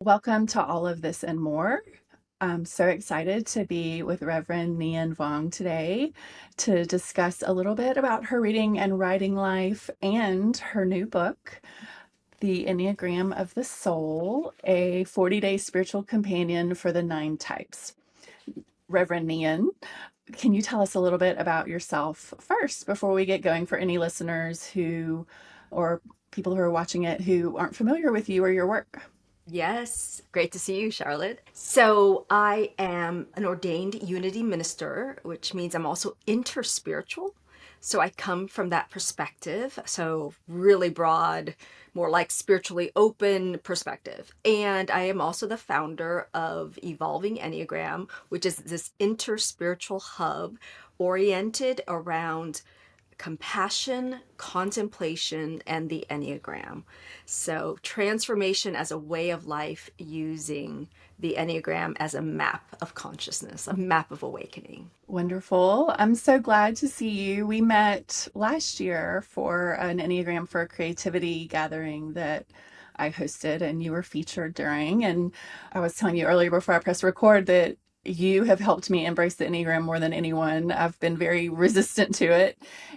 Welcome to all of this and more. I'm so excited to be with Reverend Nhien Vuong today to discuss a little bit about her reading and writing life and her new book, The Enneagram of the Soul, a 40-day spiritual companion for the 9 types. Reverend Nhien, can you tell us a little bit about yourself first before we get going for any listeners or people who are watching it who aren't familiar with you or your work? Yes, great to see you, Charlotte. So, I am an ordained unity minister, which means I'm also interspiritual. So, I come from that perspective. So, really broad, more like spiritually open perspective. And I am also the founder of Evolving Enneagram, which is this interspiritual hub oriented around compassion, contemplation, and the Enneagram. So, transformation as a way of life using the Enneagram as a map of consciousness, a map of awakening. Wonderful. I'm so glad to see you. We met last year for an Enneagram for Creativity gathering that I hosted and you were featured during. And I was telling you earlier before I pressed record that you have helped me embrace the Enneagram more than anyone. I've been very resistant to it,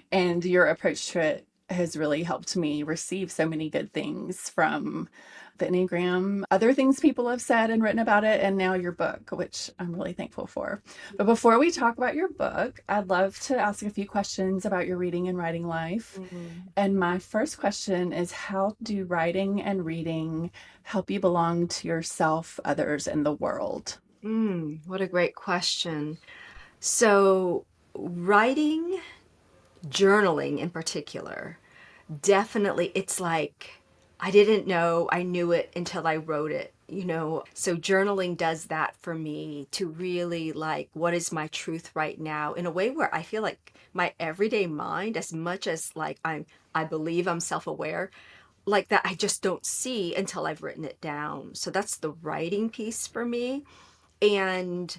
and your approach to it has really helped me receive so many good things from the Enneagram, other things people have said and written about it, and now your book, which I'm really thankful for. But before we talk about your book, I'd love to ask a few questions about your reading and writing life. Mm. And my first question is, how do writing and reading help you belong to yourself, others, and the world? What a great question. So, writing, journaling in particular, definitely, it's like I didn't know I knew it until I wrote it. So journaling does that for me to really like what is my truth right now in a way where I feel like my everyday mind, as much as like I believe I'm self-aware, like that I just don't see until I've written it down. So that's the writing piece for me. And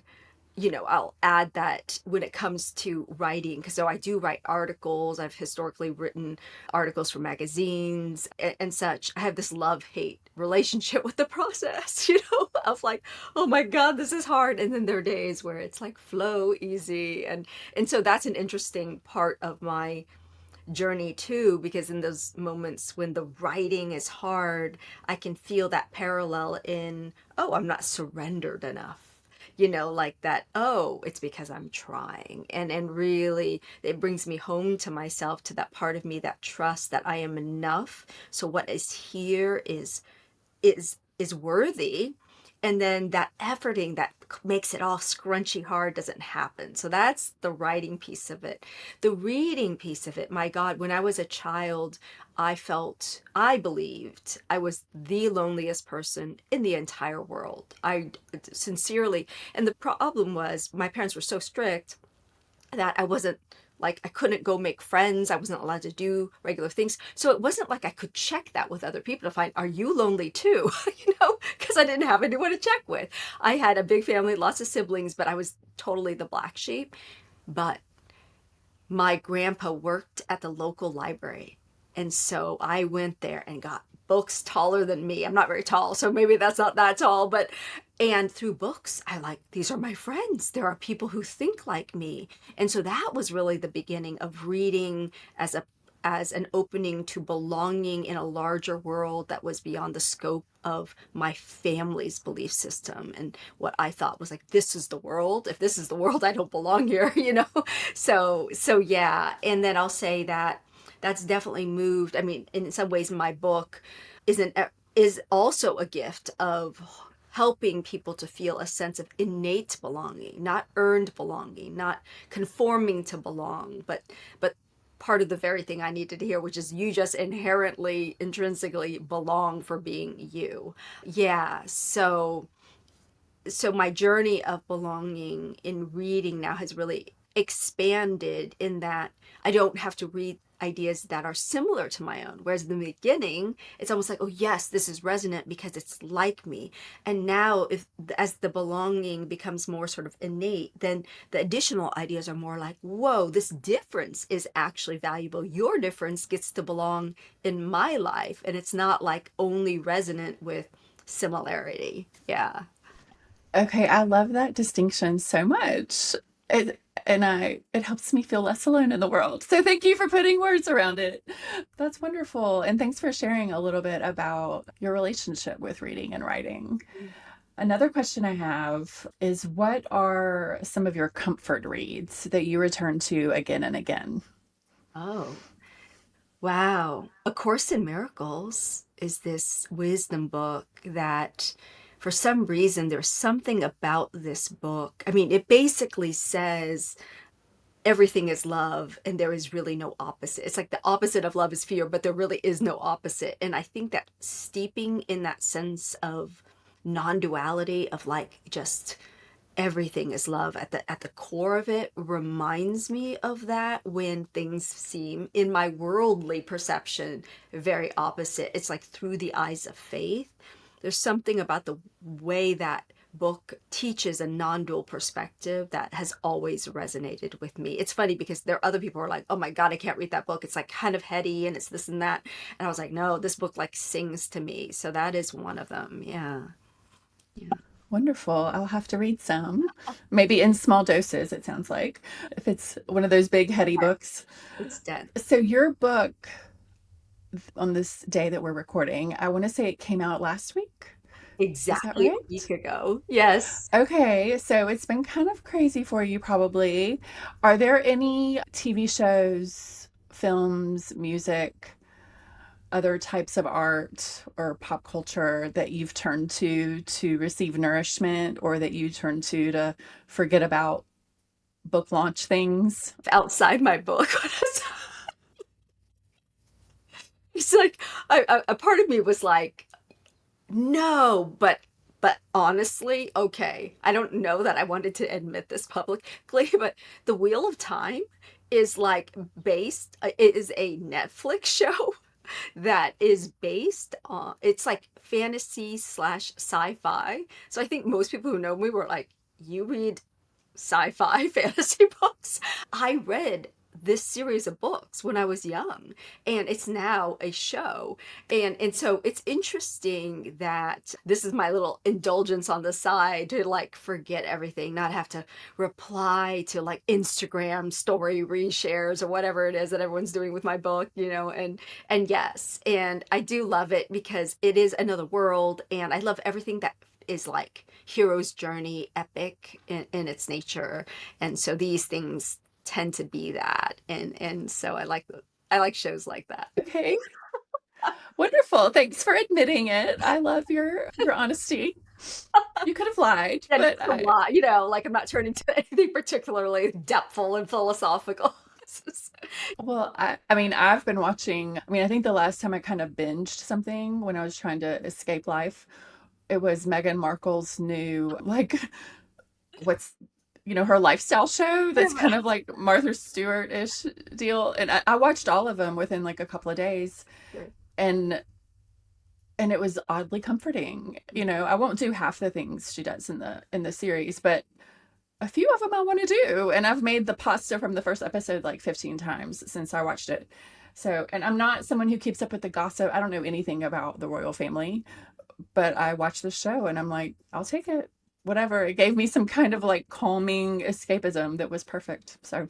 I'll add that when it comes to writing, because so I do write articles. I've historically written articles for magazines and such. I have this love-hate relationship with the process, of like, oh my God, this is hard. And then there are days where it's like flow easy. And so that's an interesting part of my journey too, because in those moments when the writing is hard, I can feel that parallel in, oh, I'm not surrendered enough. Like that, oh, it's because I'm trying. And really it brings me home to myself, to that part of me that trusts that I am enough. So what is here is worthy, and then that efforting that makes it all scrunchy hard doesn't happen. So that's the writing piece of it. The reading piece of it, my God, when I was a child, I believed I was the loneliest person in the entire world. I sincerely, and the problem was my parents were so strict that I wasn't, like, I couldn't go make friends. I wasn't allowed to do regular things. So it wasn't like I could check that with other people to find, are you lonely too? Because I didn't have anyone to check with. I had a big family, lots of siblings, but I was totally the black sheep. But my grandpa worked at the local library. And so I went there and got books taller than me. I'm not very tall, so maybe that's not that tall, but and through books, I like, these are my friends. There are people who think like me. And so that was really the beginning of reading as an opening to belonging in a larger world that was beyond the scope of my family's belief system and what I thought was like, this is the world. If this is the world, I don't belong here. So yeah. And then I'll say that that's definitely moved. I mean, in some ways, my book is an is also a gift of helping people to feel a sense of innate belonging, not earned belonging, not conforming to belong, but part of the very thing I needed to hear, which is you just inherently, intrinsically belong for being you. Yeah. So my journey of belonging in reading now has really expanded in that I don't have to read ideas that are similar to my own. Whereas in the beginning, it's almost like, oh yes, this is resonant because it's like me. And now if as the belonging becomes more sort of innate, then the additional ideas are more like, whoa, this difference is actually valuable. Your difference gets to belong in my life. And it's not like only resonant with similarity. Yeah. Okay, I love that distinction so much. It, it helps me feel less alone in the world. So thank you for putting words around it. That's wonderful. And thanks for sharing a little bit about your relationship with reading and writing. Another question I have is, what are some of your comfort reads that you return to again and again? Oh, wow. A Course in Miracles is this wisdom book that, for some reason, there's something about this book. I mean, it basically says everything is love and there is really no opposite. It's like the opposite of love is fear, but there really is no opposite. And I think that steeping in that sense of non-duality, of like just everything is love at the core of it, reminds me of that when things seem, in my worldly perception, very opposite. It's like through the eyes of faith. There's something about the way that book teaches a non-dual perspective that has always resonated with me. It's funny because there are other people who are like, oh my God, I can't read that book, it's like kind of heady and it's this and that, and I was like, no, this book like sings to me. So that is one of them. Yeah. Yeah. Wonderful. I'll have to read some, maybe in small doses, it sounds like, if it's one of those big, heady books. It's dense. So, your book, on this day that we're recording, I want to say it came out last week. Is that Exactly a week right? ago. Yes. Okay, so it's been kind of crazy for you, probably. Are there any TV shows, films, music, other types of art or pop culture that you've turned to receive nourishment, or that you turn to forget about book launch things? Outside my book. It's like a part of me was like, no, but honestly, okay. I don't know that I wanted to admit this publicly, but The Wheel of Time is like based, it is a Netflix show that is based on, it's like fantasy slash sci-fi. So I think most people who know me were like, you read sci-fi fantasy books. I read this series of books when I was young, and it's now a show. And so it's interesting that this is my little indulgence on the side to like forget everything, not have to reply to like Instagram story reshares or whatever it is that everyone's doing with my book, and yes, and I do love it because it is another world, and I love everything that is like hero's journey epic in its nature, and so these things tend to be that, and so I like shows like that. Okay, wonderful. Thanks for admitting it. I love your honesty. You could have lied, And but it's a lot, like I'm not turning to anything particularly depthful and philosophical. well, I mean, I've been watching. I mean, I think the last time I kind of binged something when I was trying to escape life, it was Meghan Markle's new, like, what's, her lifestyle show that's kind of like Martha Stewart-ish deal. And I watched all of them within like a couple of days, and it was oddly comforting. I won't do half the things she does in the series, but a few of them I want to do. And I've made the pasta from the first episode like 15 times since I watched it. So, and I'm not someone who keeps up with the gossip. I don't know anything about the royal family, but I watched the show and I'm like, I'll take it. Whatever. It gave me some kind of like calming escapism that was perfect. So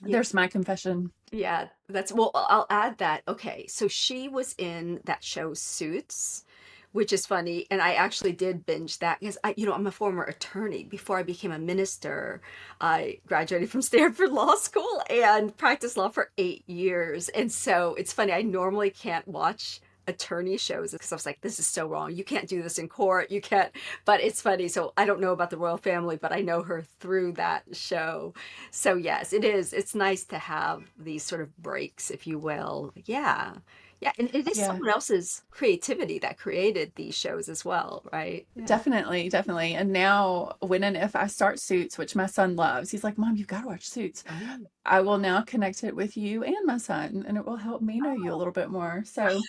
Yeah. there's my confession. Yeah, that's well, I'll add that. Okay, so she was in that show Suits, which is funny, and I actually did binge that because I'm a former attorney. Before I became a minister, I graduated from Stanford Law School and practiced law for 8 years. And so it's funny, I normally can't watch attorney shows because I was like, this is so wrong. You can't do this in court. You can't. But it's funny. So I don't know about the royal family, but I know her through that show. So yes, it is. It's nice to have these sort of breaks, if you will. Yeah. Yeah. And it is Yeah. someone else's creativity that created these shows as well, right? Yeah. Definitely, definitely. And now, when and if I start Suits, which my son loves, he's like, Mom, you've got to watch Suits. Oh. I will now connect it with you and my son, and it will help me know you a little bit more. So,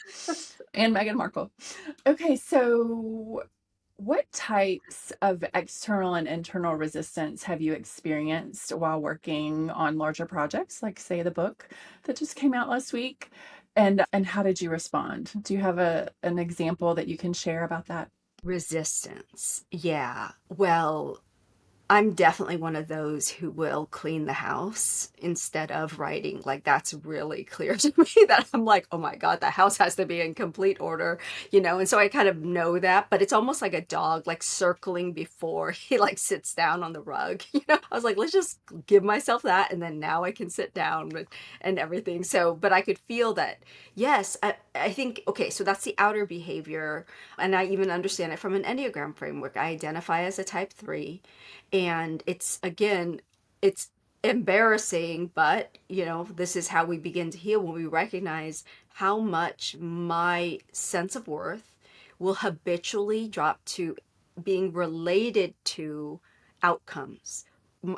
and Meghan Markle. Okay, so what types of external and internal resistance have you experienced while working on larger projects, like, say, the book that just came out last week? And how did you respond? Do you have an example that you can share about that? Resistance. Yeah. Well, I'm definitely one of those who will clean the house instead of writing. Like, that's really clear to me that I'm like, oh my God, the house has to be in complete order, And so I kind of know that, but it's almost like a dog, like circling before he like sits down on the rug. I was like, let's just give myself that. And then now I can sit down and everything. So, but I could feel that, yes, I think, okay, so that's the outer behavior. And I even understand it from an Enneagram framework. I identify as a type 3, and it's again, it's embarrassing, but this is how we begin to heal, when we recognize how much my sense of worth will habitually drop to being related to outcomes,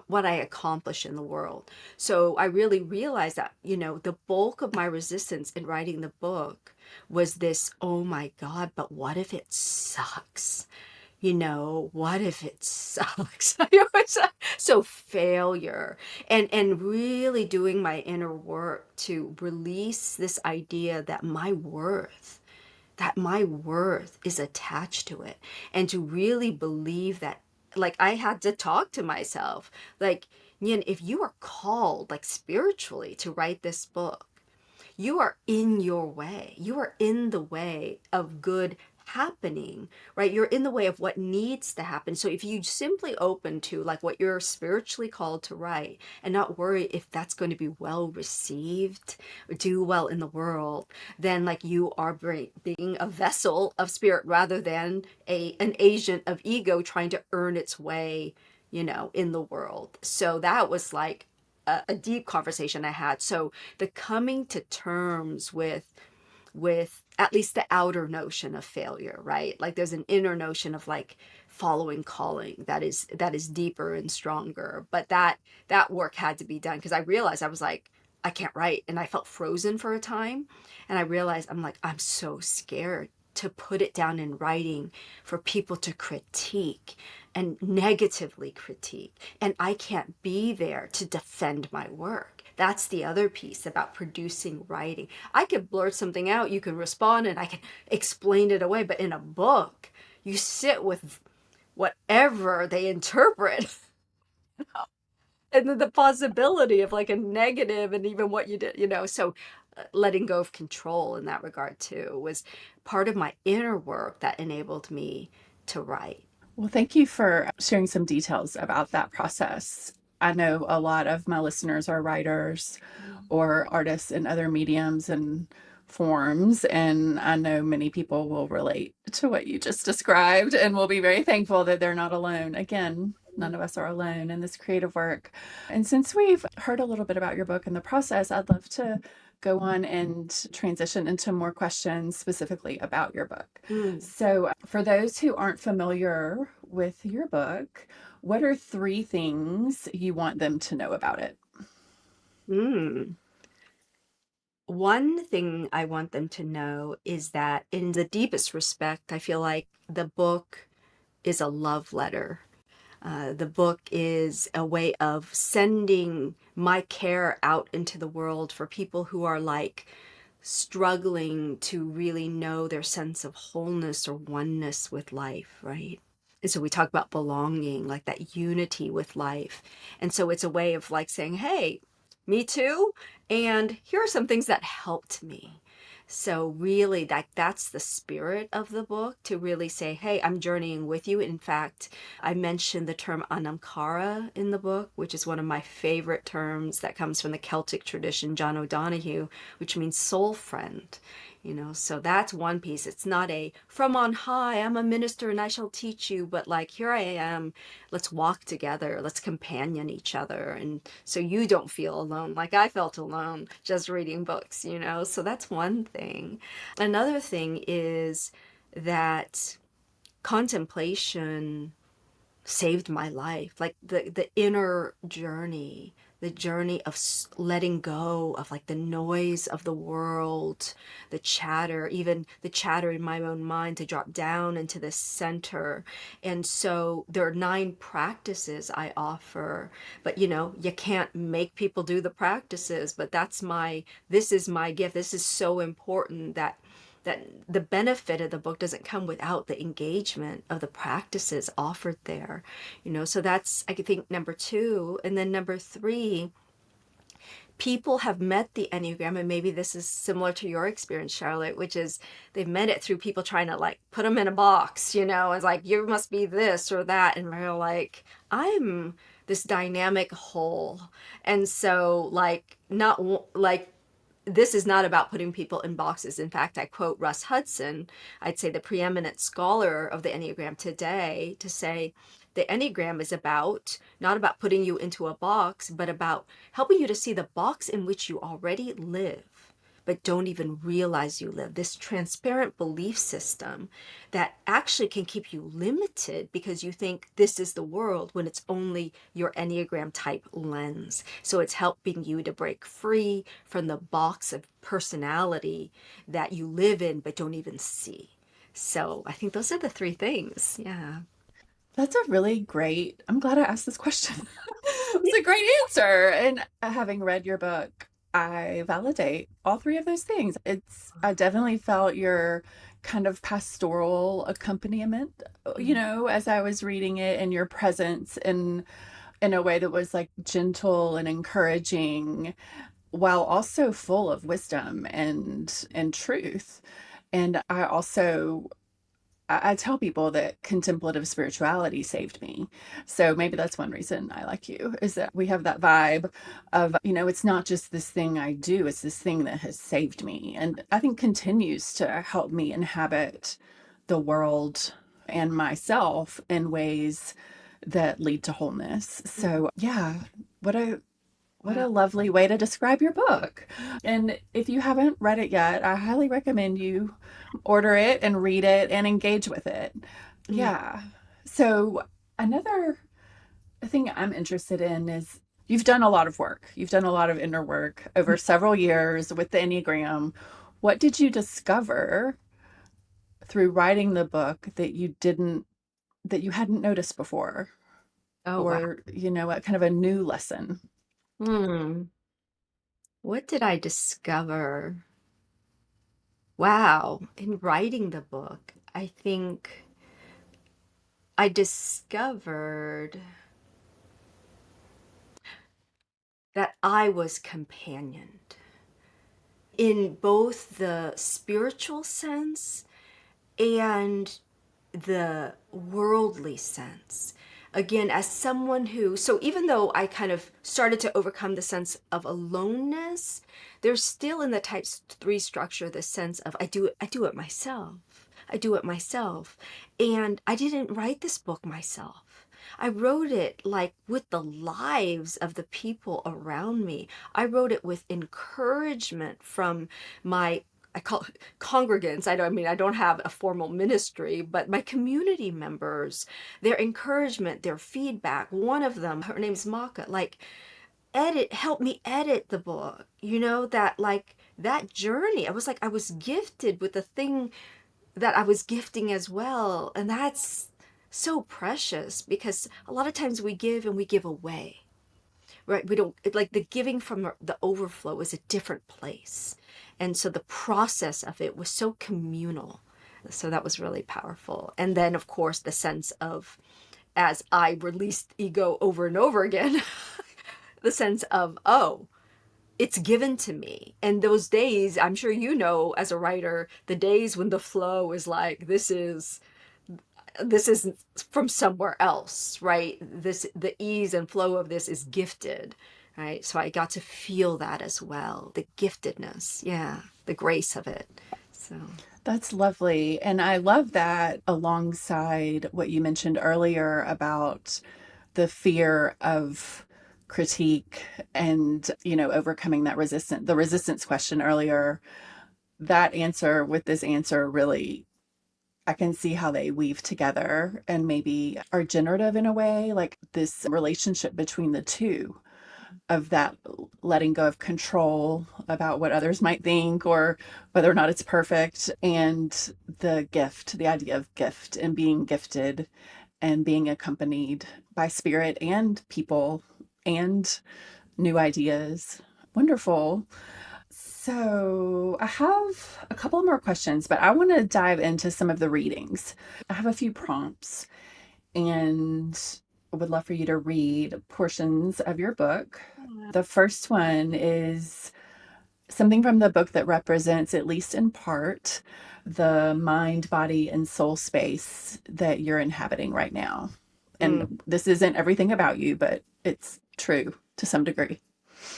what I accomplish in the world. So I really realized that, the bulk of my resistance in writing the book was this, oh my God, but what if it sucks? What if it sucks? So failure, and really doing my inner work to release this idea that my worth is attached to it, and to really believe that, like, I had to talk to myself, like, Nyin, if you are called, like, spiritually to write this book, you are in your way. You are in the way of good happening, right? You're in the way of what needs to happen. So if you simply open to like what you're spiritually called to write, and not worry if that's going to be well received or do well in the world, then like you are being a vessel of spirit rather than an agent of ego trying to earn its way, in the world. So that was like a deep conversation I had. So the coming to terms with at least the outer notion of failure, right? Like there's an inner notion of like following calling that is deeper and stronger. But that work had to be done, because I realized I was like, I can't write, and I felt frozen for a time. And I realized I'm like, I'm so scared to put it down in writing for people to critique and negatively critique. And I can't be there to defend my work. That's the other piece about producing writing. I could blurt something out, you can respond, and I can explain it away. But in a book, you sit with whatever they interpret. And then the possibility of like a negative, and even what you did, so letting go of control in that regard too was part of my inner work that enabled me to write. Well, thank you for sharing some details about that process. I know a lot of my listeners are writers or artists in other mediums and forms, and I know many people will relate to what you just described and will be very thankful that they're not alone. Again, none of us are alone in this creative work. And since we've heard a little bit about your book and the process, I'd love to go on and transition into more questions specifically about your book. Mm. So, for those who aren't familiar with your book, what are three things you want them to know about it? Mm. One thing I want them to know is that, in the deepest respect, I feel like the book is a love letter. The book is a way of sending my care out into the world for people who are like struggling to really know their sense of wholeness or oneness with life, right? And so we talk about belonging, like that unity with life. And so it's a way of like saying, hey, me too. And here are some things that helped me. So really that's the spirit of the book, to really say, hey, I'm journeying with you. In fact, I mentioned the term anamkara in the book, which is one of my favorite terms that comes from the Celtic tradition, John O'Donohue, which means soul friend. So that's one piece. It's not a from on high, I'm a minister and I shall teach you, but like, here I am, let's walk together, let's companion each other. And so you don't feel alone like I felt alone just reading books. So that's one thing. Another thing is that contemplation saved my life. Like the inner journey, the journey of letting go of like the noise of the world, the chatter, even the chatter in my own mind, to drop down into the center. And so there are 9 practices I offer, but you can't make people do the practices, but this is my gift. This is so important that the benefit of the book doesn't come without the engagement of the practices offered there. So that's, I think, number 2. And then number 3, people have met the Enneagram, and maybe this is similar to your experience, Charlotte, which is they've met it through people trying to like put them in a box. It's like, you must be this or that. And we're like, I'm this dynamic whole. And so like, not like, this is not about putting people in boxes. In fact, I quote Russ Hudson, I'd say the preeminent scholar of the Enneagram today, to say the Enneagram is not about putting you into a box, but about helping you to see the box in which you already live, but don't even realize you live. This transparent belief system that actually can keep you limited because you think this is the world when it's only your Enneagram type lens. So it's helping you to break free from the box of personality that you live in but don't even see. So I think those are the 3 things. Yeah. That's a really great, I'm glad I asked this question. It was a great answer. And having read your book, I validate all 3 of those things. I definitely felt your kind of pastoral accompaniment, as I was reading it, and your presence in a way that was like gentle and encouraging, while also full of wisdom and truth. And I tell people that contemplative spirituality saved me. So maybe that's one reason I like you, is that we have that vibe of, it's not just this thing I do, it's this thing that has saved me. And I think continues to help me inhabit the world and myself in ways that lead to wholeness. So yeah, what a what a Wow. lovely way to describe your book. And if you haven't read it yet, I highly recommend you order it and read it and engage with it. Mm. Yeah. So, another thing I'm interested in is you've done a lot of work. You've done a lot of inner work over several years with the Enneagram. What did you discover through writing the book that you hadn't noticed before? Oh, wow. Or, what kind of a new lesson? Hmm. What did I discover? Wow. In writing the book, I think I discovered that I was companioned in both the spiritual sense and the worldly sense. Again, as someone so even though I kind of started to overcome the sense of aloneness, there's still in the type 3 structure the sense of I do it myself. I do it myself. And I didn't write this book myself. I wrote it like with the lives of the people around me. I wrote it with encouragement from my, I call it congregants. I don't have a formal ministry, but my community members, their encouragement, their feedback. One of them, her name's Maka, like help me edit the book. That like that journey. I was gifted with the thing that I was gifting as well. And that's so precious because a lot of times we give and we give away, right? We don't like the giving from the overflow is a different place. And so the process of it was so communal. So that was really powerful. And then, of course, the sense of, as I released ego over and over again, the sense of, oh, it's given to me. And those days, I'm sure as a writer, the days when the flow is like, this isn't from somewhere else, right? The ease and flow of this is gifted, right? So I got to feel that as well, the giftedness, yeah, the grace of it. So That's lovely. And I love that alongside what you mentioned earlier about the fear of critique and, overcoming the resistance question earlier. That answer with this answer really I can see how they weave together and maybe are generative in a way, like this relationship between the two of that letting go of control about what others might think or whether or not it's perfect, and the gift, the idea of gift and being gifted and being accompanied by spirit and people and new ideas. Wonderful. So, I have a couple more questions, but I want to dive into some of the readings. I have a few prompts, and I would love for you to read portions of your book. The first one is something from the book that represents, at least in part, the mind, body, and soul space that you're inhabiting right now. Mm, And this isn't everything about you, but it's true to some degree.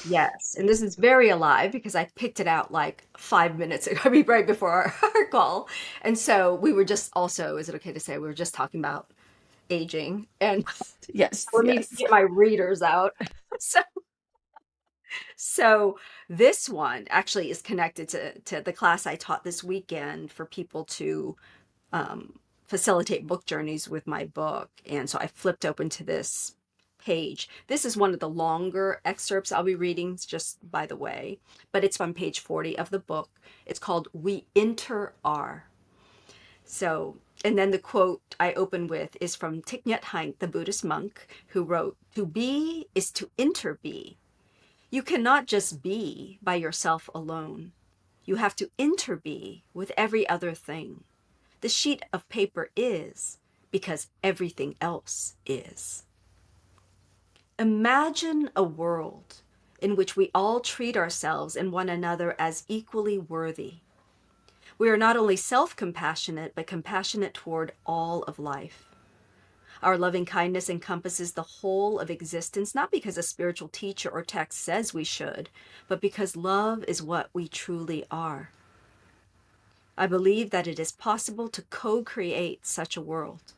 yes, and this is very alive because I picked it out like 5 minutes ago, I mean, right before our call. And so we were just also, is it okay to say, we were just talking about aging. And so Yes, let me yes. get my readers out. So, so this one actually is connected to the class I taught this weekend for people to facilitate book journeys with my book. And so I flipped open to this page. This is one of the longer excerpts I'll be reading, just by the way, but it's on page 40 of the book. It's called We Enter Are. So, and then the quote I open with is from Thich Nhat Hanh, the Buddhist monk, who wrote, "To be is to interbe. You cannot just be by yourself alone. You have to interbe with every other thing. The sheet of paper is because everything else is." Imagine a world in which we all treat ourselves and one another as equally worthy. We are not only self-compassionate, but compassionate toward all of life. Our loving kindness encompasses the whole of existence, not because a spiritual teacher or text says we should, but because love is what we truly are. I believe that it is possible to co-create such a world.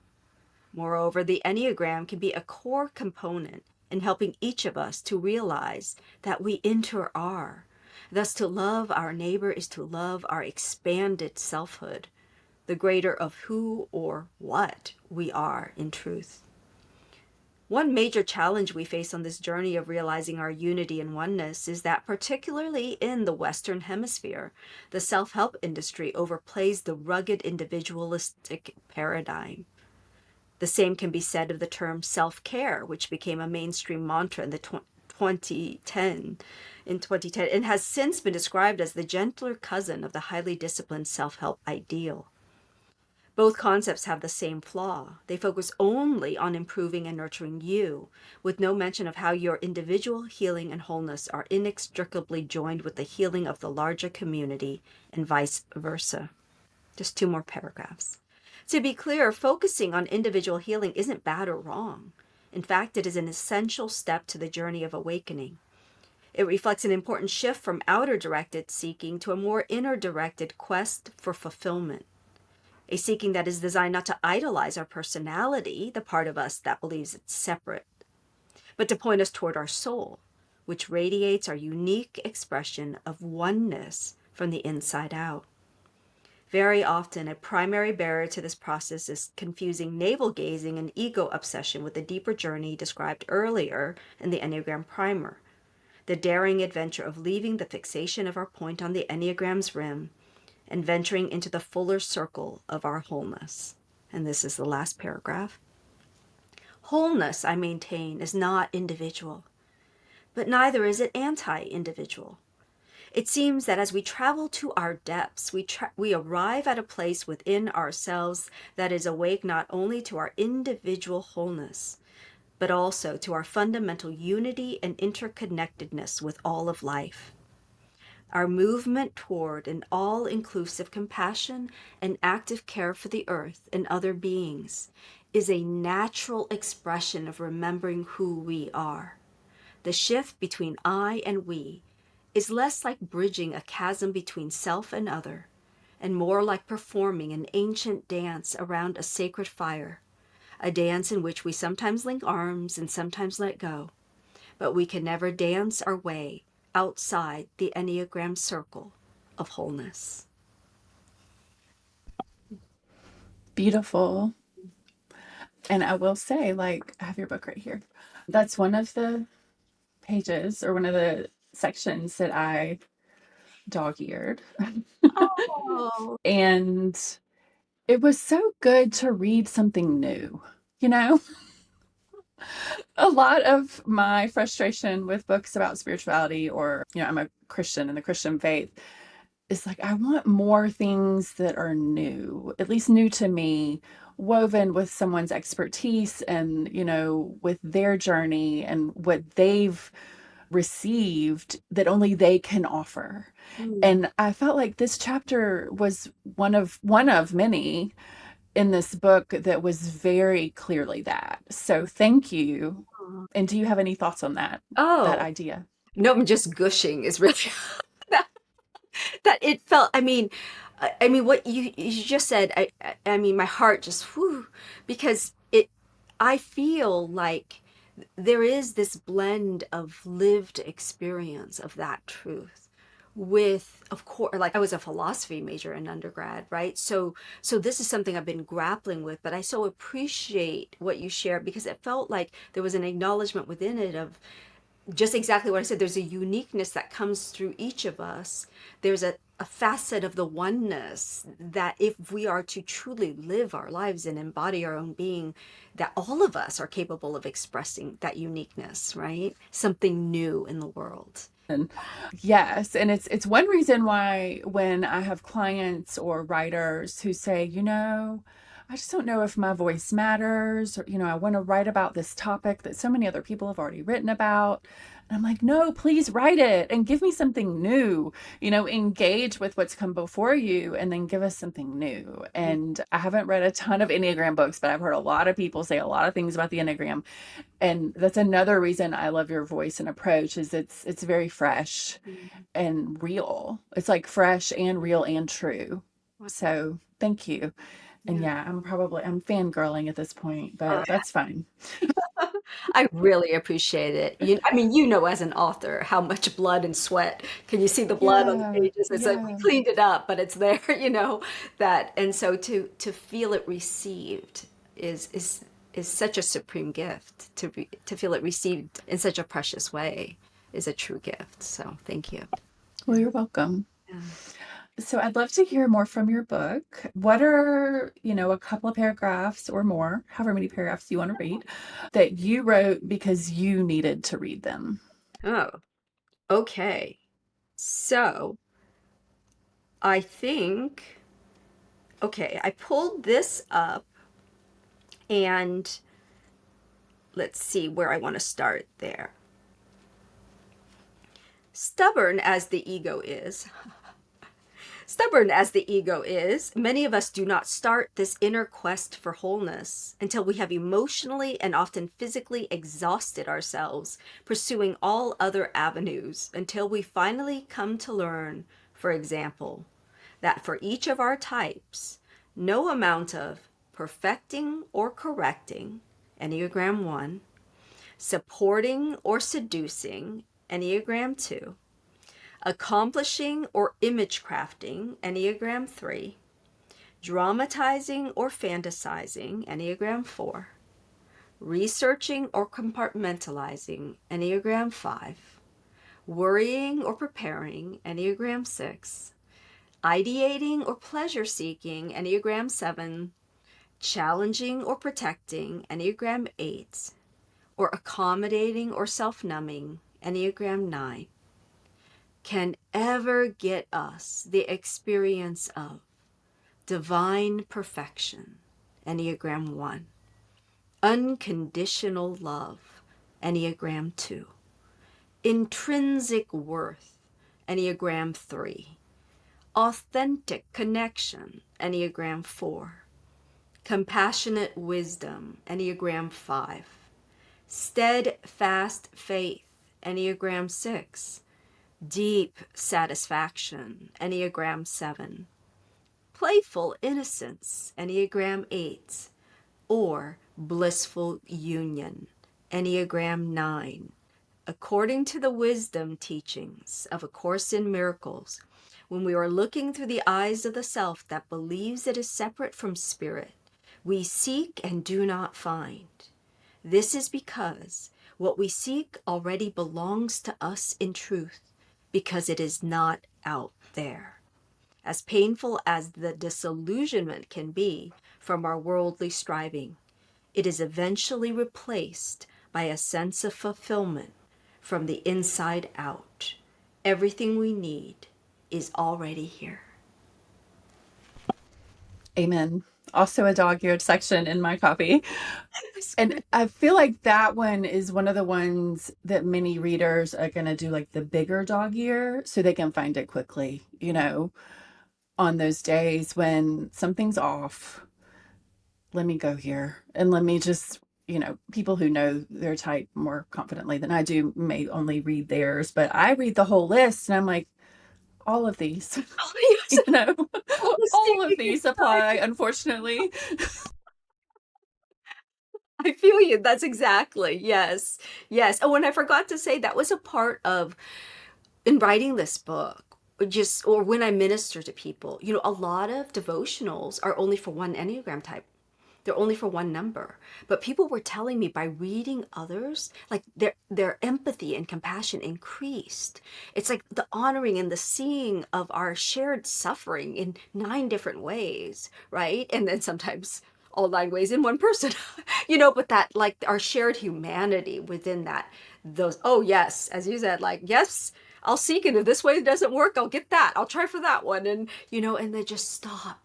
Moreover, the Enneagram can be a core component in helping each of us to realize that we enter are. Thus, to love our neighbor is to love our expanded selfhood, the greater of who or what we are in truth. One major challenge we face on this journey of realizing our unity and oneness is that, particularly in the Western Hemisphere, the self-help industry overplays the rugged individualistic paradigm. The same can be said of the term self-care, which became a mainstream mantra in the 2010 and has since been described as the gentler cousin of the highly disciplined self-help ideal. Both concepts have the same flaw. They focus only on improving and nurturing you, with no mention of how your individual healing and wholeness are inextricably joined with the healing of the larger community and vice versa. Just 2 more paragraphs. To be clear, focusing on individual healing isn't bad or wrong. In fact, it is an essential step to the journey of awakening. It reflects an important shift from outer-directed seeking to a more inner-directed quest for fulfillment. A seeking that is designed not to idolize our personality, the part of us that believes it's separate, but to point us toward our soul, which radiates our unique expression of oneness from the inside out. Very often, a primary barrier to this process is confusing navel-gazing and ego obsession with the deeper journey described earlier in the Enneagram Primer, the daring adventure of leaving the fixation of our point on the Enneagram's rim and venturing into the fuller circle of our wholeness. And this is the last paragraph. Wholeness, I maintain, is not individual, but neither is it anti-individual. It seems that as we travel to our depths, we arrive at a place within ourselves that is awake not only to our individual wholeness, but also to our fundamental unity and interconnectedness with all of life. Our movement toward an all-inclusive compassion and active care for the earth and other beings is a natural expression of remembering who we are. The shift between I and we is less like bridging a chasm between self and other, and more like performing an ancient dance around a sacred fire, a dance in which we sometimes link arms and sometimes let go, but we can never dance our way outside the Enneagram circle of wholeness. Beautiful. And I will say, like, I have your book right here. That's one of the pages or one of the sections that I dog eared. Oh. And it was so good to read something new, you know? A lot of my frustration with books about spirituality, or, I'm a Christian in the Christian faith, is like, I want more things that are new, at least new to me, woven with someone's expertise and, with their journey and what they've received that only they can offer. Mm. And I felt like this chapter was one of many in this book that was very clearly that. So thank you. And do you have any thoughts on that Oh, idea? no, I'm just gushing is really that, that it felt, I mean what you just said, I mean my heart just whew, because I feel like there is this blend of lived experience of that truth with, of course, like I was a philosophy major in undergrad, right? So this is something I've been grappling with, but I so appreciate what you shared because it felt like there was an acknowledgement within it of just exactly what I said. There's a uniqueness that comes through each of us. There's a facet of the oneness that if we are to truly live our lives and embody our own being, that all of us are capable of expressing that uniqueness, right? Something new in the world. And yes, and it's one reason why when I have clients or writers who say, I just don't know if my voice matters, or, I want to write about this topic that so many other people have already written about. And I'm like, no, please write it and give me something new, engage with what's come before you and then give us something new. And I haven't read a ton of Enneagram books, but I've heard a lot of people say a lot of things about the Enneagram. And that's another reason I love your voice and approach is it's very fresh and real. It's like fresh and real and true. So thank you. And Yeah. yeah, I'm fangirling at this point, but that's fine. I really appreciate it. I mean, as an author, how much blood and sweat. Can you see the blood on the Yeah, pages? It's like we yeah. cleaned it up, but it's there, that. And so to feel it received is such a supreme gift. To feel it received in such a precious way is a true gift. So thank you. Well, Yeah. you're welcome. Yeah. So I'd love to hear more from your book. What are, a couple of paragraphs or more, however many paragraphs you want to read, that you wrote because you needed to read them? Oh, okay. So I think, okay, I pulled this up and let's see where I want to start there. Stubborn as the ego is, Stubborn as the ego is, many of us do not start this inner quest for wholeness until we have emotionally and often physically exhausted ourselves pursuing all other avenues, until we finally come to learn, for example, that for each of our types, no amount of perfecting or correcting, Enneagram 1, supporting or seducing, Enneagram 2, accomplishing or image crafting, Enneagram 3, dramatizing or fantasizing, Enneagram 4, researching or compartmentalizing, Enneagram 5, worrying or preparing, Enneagram 6, ideating or pleasure seeking, Enneagram 7, challenging or protecting, Enneagram 8, or accommodating or self numbing, Enneagram 9, can ever get us the experience of divine perfection, Enneagram 1, unconditional love, Enneagram 2, intrinsic worth, Enneagram 3, authentic connection, Enneagram 4, compassionate wisdom, Enneagram 5, steadfast faith, Enneagram 6, deep satisfaction, Enneagram 7, playful innocence, Enneagram 8, or blissful union, Enneagram 9. According to the wisdom teachings of A Course in Miracles, when we are looking through the eyes of the self that believes it is separate from spirit, We seek and do not find. This is because what we seek already belongs to us in truth, because it is not out there. As painful as the disillusionment can be from our worldly striving, it is eventually replaced by a sense of fulfillment from the inside out. Everything we need is already here. Amen. Also a dog-eared section in my copy. That's And great. I feel like that one is one of the ones that many readers are going to do like the bigger dog ear so they can find it quickly, on those days when something's off. Let me go here and let me just, people who know their type more confidently than I do may only read theirs, but I read the whole list and I'm like, all of these, Oh, yes. you know, All the all of sticking these inside. apply, unfortunately. I feel you. That's exactly. Yes. Yes. Oh, and I forgot to say that was a part of in writing this book, just or when I minister to people, a lot of devotionals are only for one Enneagram type. They're only for one number. But people were telling me by reading others, like their empathy and compassion increased. It's like the honoring and the seeing of our shared suffering in 9 different ways, right? And then sometimes all 9 ways in one person, but that like our shared humanity within that, those, oh yes, as you said, like, yes, I'll seek it. If this way doesn't work, I'll get that. I'll try for that one. And then just stop.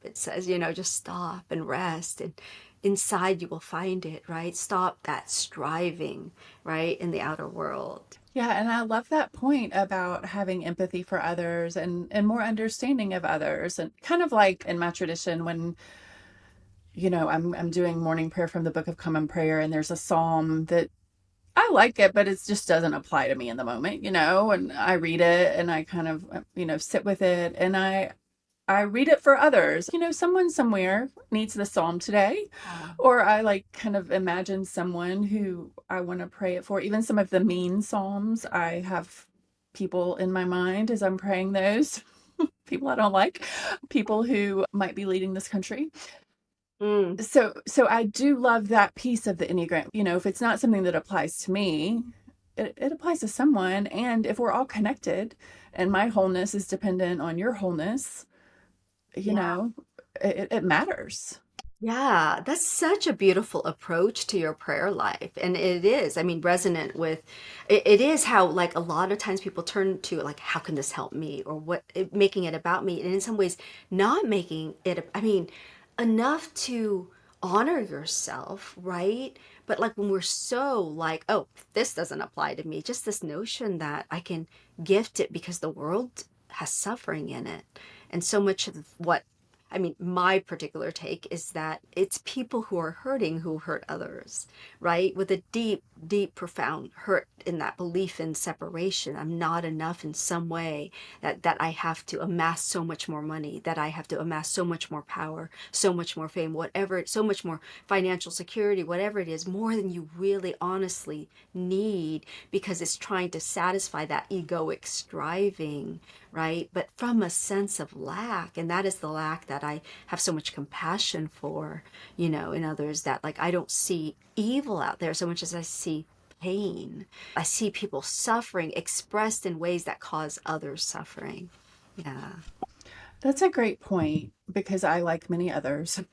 It says, just stop and rest. And inside you will find it, right? Stop that striving, right? In the outer world. Yeah, and I love that point about having empathy for others and more understanding of others. And kind of like in my tradition when, I'm doing morning prayer from the Book of Common Prayer and there's a psalm that I like it, but it just doesn't apply to me in the moment, and I read it and I kind of, sit with it and I read it for others. Someone somewhere needs the psalm today, Yeah. or I like kind of imagine someone who I want to pray it for. Even some of the mean psalms, I have people in my mind as I'm praying those. People I don't like, people who might be leading this country. Mm, So I do love that piece of the Enneagram. If it's not something that applies to me, it applies to someone. And if we're all connected and my wholeness is dependent on your wholeness, you yeah. know, it matters. Yeah, that's such a beautiful approach to your prayer life. And it is, I mean, resonant with it is how, like, a lot of times people turn to, like, how can this help me? Or making it about me. And in some ways, not making it, I mean, enough to honor yourself, right? But like when we're so like, oh, this doesn't apply to me, just this notion that I can gift it because the world has suffering in it. And so much of what I mean, my particular take is that it's people who are hurting who hurt others, right? With a deep, deep, profound hurt in that belief in separation. I'm not enough in some way, that I have to amass so much more money, that I have to amass so much more power, so much more fame, whatever, so much more financial security, whatever it is, more than you really honestly need because it's trying to satisfy that egoic striving, right? But from a sense of lack. And that is the lack that I have so much compassion for, in others, that like I don't see evil out there so much as I see pain. I see people suffering expressed in ways that cause others suffering. Yeah. That's a great point because I, like many others,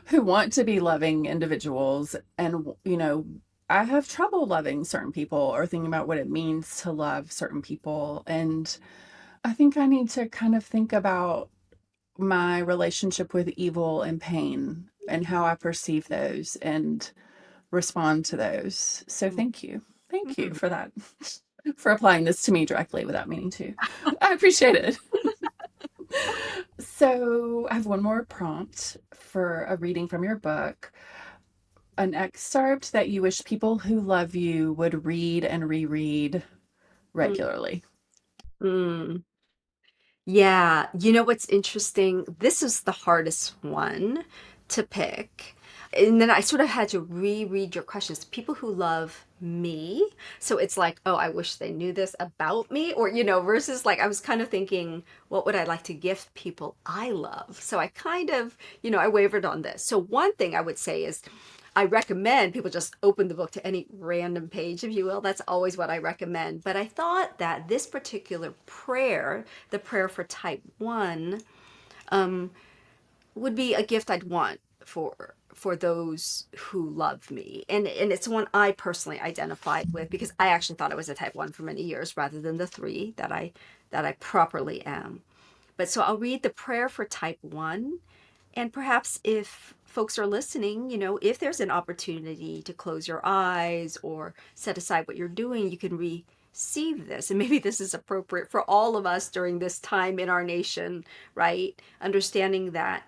who want to be loving individuals. And, I have trouble loving certain people or thinking about what it means to love certain people. And I think I need to kind of think about my relationship with evil and pain and how I perceive those and respond to those. So thank you. Thank you Mhm. for that, for applying this to me directly without meaning to. I appreciate it. So I have one more prompt for a reading from your book. An excerpt that you wish people who love you would read and reread regularly. Mm. Yeah, you know what's interesting? This is the hardest one to pick. And then I sort of had to reread your questions. People who love me. So it's like, oh, I wish they knew this about me, or, versus like I was kind of thinking, what would I like to gift people I love? So I kind of, I wavered on this. So one thing I would say is I recommend people just open the book to any random page, if you will. That's always what I recommend. But I thought that this particular prayer, the prayer for type 1, would be a gift I'd want for those who love me. And it's one I personally identified with because I actually thought I was a type 1 for many years rather than the 3 that I properly am. But so I'll read the prayer for type 1, and perhaps if folks are listening, if there's an opportunity to close your eyes or set aside what you're doing, you can receive this. And maybe this is appropriate for all of us during this time in our nation, right? Understanding that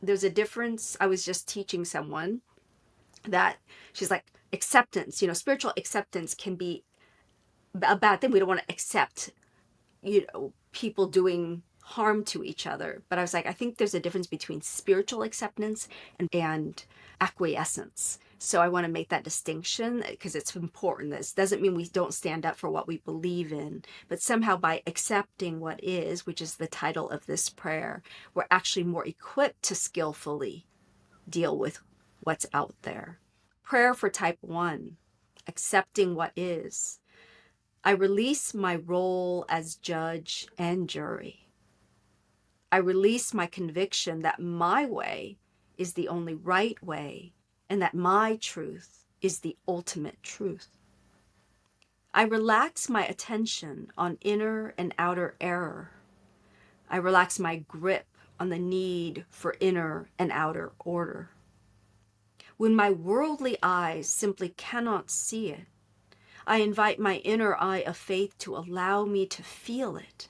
there's a difference. I was just teaching someone that she's like, acceptance, spiritual acceptance can be a bad thing. We don't want to accept, people doing harm to each other. But I was like, I think there's a difference between spiritual acceptance and acquiescence. So I want to make that distinction because it's important. This doesn't mean we don't stand up for what we believe in, but somehow by accepting what is, which is the title of this prayer, we're actually more equipped to skillfully deal with what's out there. Prayer for type 1, accepting what is. I release my role as judge and jury. I release my conviction that my way is the only right way and that my truth is the ultimate truth. I relax my attention on inner and outer error. I relax my grip on the need for inner and outer order. When my worldly eyes simply cannot see it, I invite my inner eye of faith to allow me to feel it.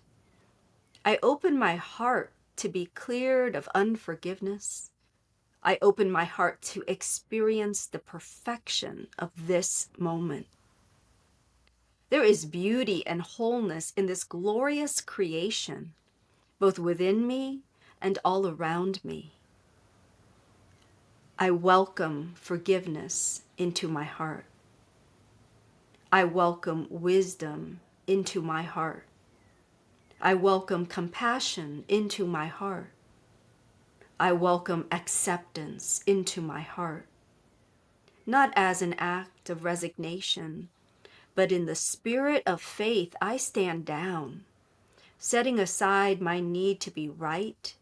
I open my heart to be cleared of unforgiveness. I open my heart to experience the perfection of this moment. There is beauty and wholeness in this glorious creation, both within me and all around me. I welcome forgiveness into my heart. I welcome wisdom into my heart. I welcome compassion into my heart. I welcome acceptance into my heart, not as an act of resignation, but in the spirit of faith. I stand down, setting aside my need to be right.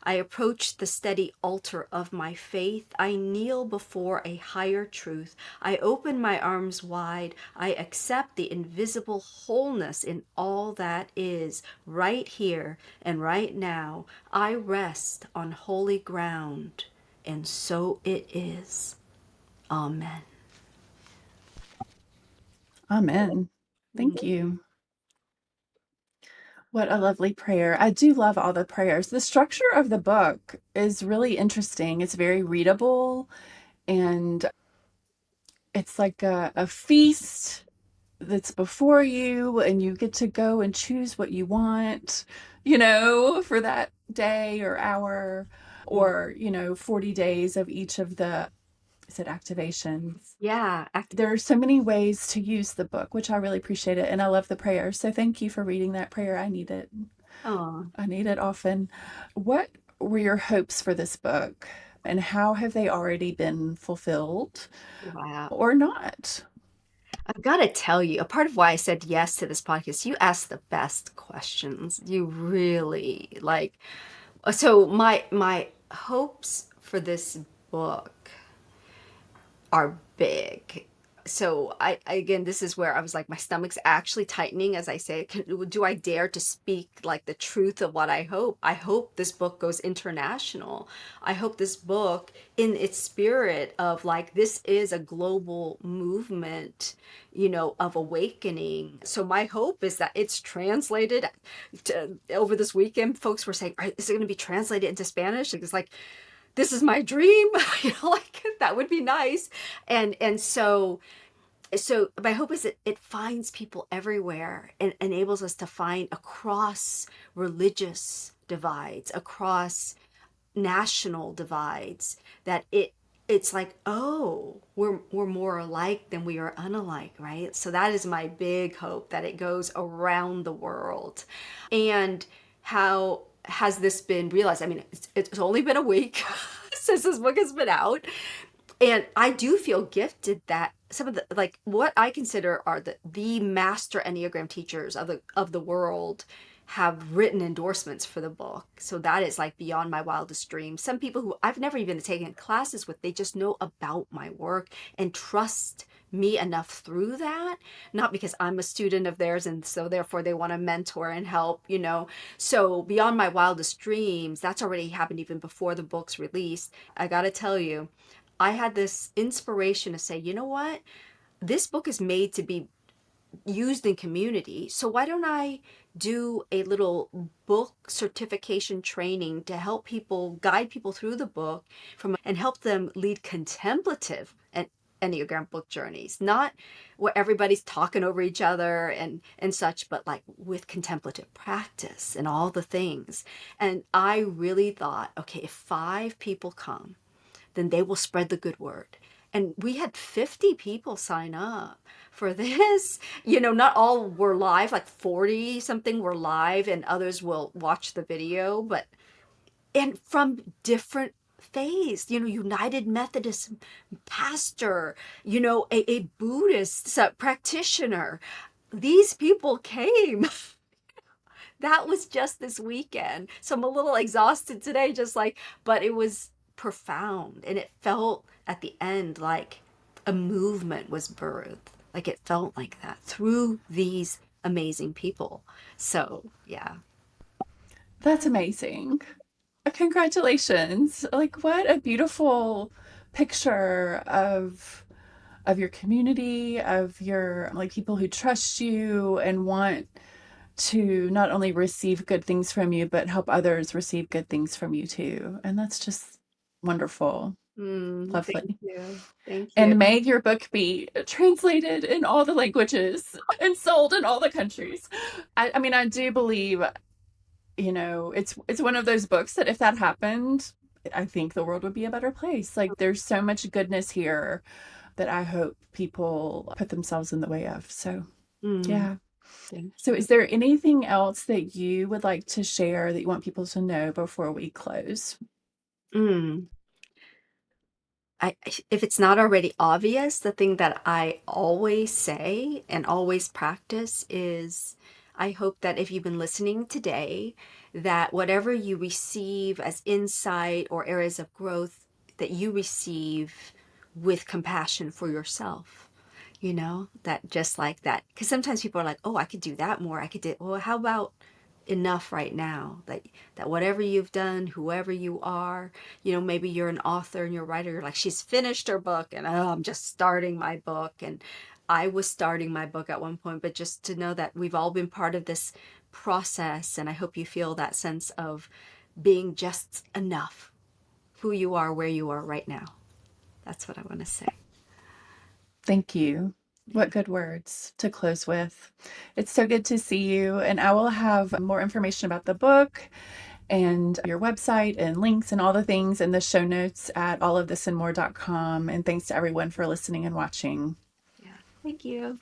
I approach the steady altar of my faith. I kneel before a higher truth. I open my arms wide. I accept the invisible wholeness in all that is right here and right now. I rest on holy ground, and so it is. Amen. Amen. Thank Mhm. you. What a lovely prayer. I do love all the prayers. The structure of the book is really interesting. It's very readable, and it's like a feast that's before you, and you get to go and choose what you want, for that day or hour, or, 40 days of each of the, is it activations? Yeah. There are so many ways to use the book, which I really appreciate it. And I love the prayer. So thank you for reading that prayer. I need it. Oh, I need it often. What were your hopes for this book, and how have they already been fulfilled wow. or not? I've got to tell you, a part of why I said yes to this podcast, you asked the best questions. You really like. So my hopes for this book are big. So again, this is where I was like, my stomach's actually tightening as I say it. Do I dare to speak like the truth of what I hope? I hope this book goes international. I hope this book, in its spirit of like, this is a global movement, of awakening. So my hope is that it's translated over this weekend. Folks were saying, is it going to be translated into Spanish? It's like, this is my dream. Like that would be nice. And so my hope is that it finds people everywhere and enables us to find across religious divides, across national divides, that it it's like, oh, we're more alike than we are unalike, right? So that is my big hope, that it goes around the world. And how has this been realized? I mean, it's only been a week since this book has been out, and I do feel gifted that some of the, like, what I consider are the master Enneagram teachers of the world have written endorsements for the book. So that is like beyond my wildest dreams. Some people who I've never even taken classes with, they just know about my work and trust me enough through that, not because I'm a student of theirs and so therefore they want to mentor and help, you know. So beyond my wildest dreams, that's already happened even before the book's released. I got to tell you, I had this inspiration to say, you know what? This book is made to be used in community. So why don't I do a little book certification training to help people, guide people through the book and help them lead contemplative and Enneagram book journeys, not where everybody's talking over each other and such, but like with contemplative practice and all the things. And I really thought, okay, if 5 people come, then they will spread the good word. And we had 50 people sign up for this. You know, not all were live, like 40 something were live, and others will watch the video, but, and from different faiths, you know, United Methodist pastor, you know, a Buddhist practitioner. These people came. That was just this weekend. So I'm a little exhausted today, just like, but it was profound. And it felt at the end like a movement was birthed. Like it felt like that through these amazing people. So, yeah. That's amazing. Congratulations. Like what a beautiful picture of your community, of your like people who trust you and want to not only receive good things from you, but help others receive good things from you too. And that's just wonderful. Thank Lovely. you. Thank you. And may your book be translated in all the languages and sold in all the countries. I mean, I do believe, you know, it's one of those books that if that happened, I think the world would be a better place. Like there's so much goodness here that I hope people put themselves in the way of. So, Mm, yeah. thank So, you. is there anything else that you would like to share that you want people to know before we close? Mm. I, if it's not already obvious, the thing that I always say and always practice is I hope that if you've been listening today, that whatever you receive as insight or areas of growth, that you receive with compassion for yourself. You know, that just like that. Because sometimes people are like, oh, I could do that more. I could do, well, how about enough right now that whatever you've done, whoever you are, you know, maybe you're an author and you're a writer, you're like, she's finished her book and oh, I'm just starting my book. And I was starting my book at one point, but just to know that we've all been part of this process, and I hope you feel that sense of being just enough, who you are, where you are right now. That's what I want to say. Thank you. What good words to close with. It's so good to see you. And I will have more information about the book and your website and links and all the things in the show notes at allofthisandmore.com. And thanks to everyone for listening and watching. Yeah, thank you.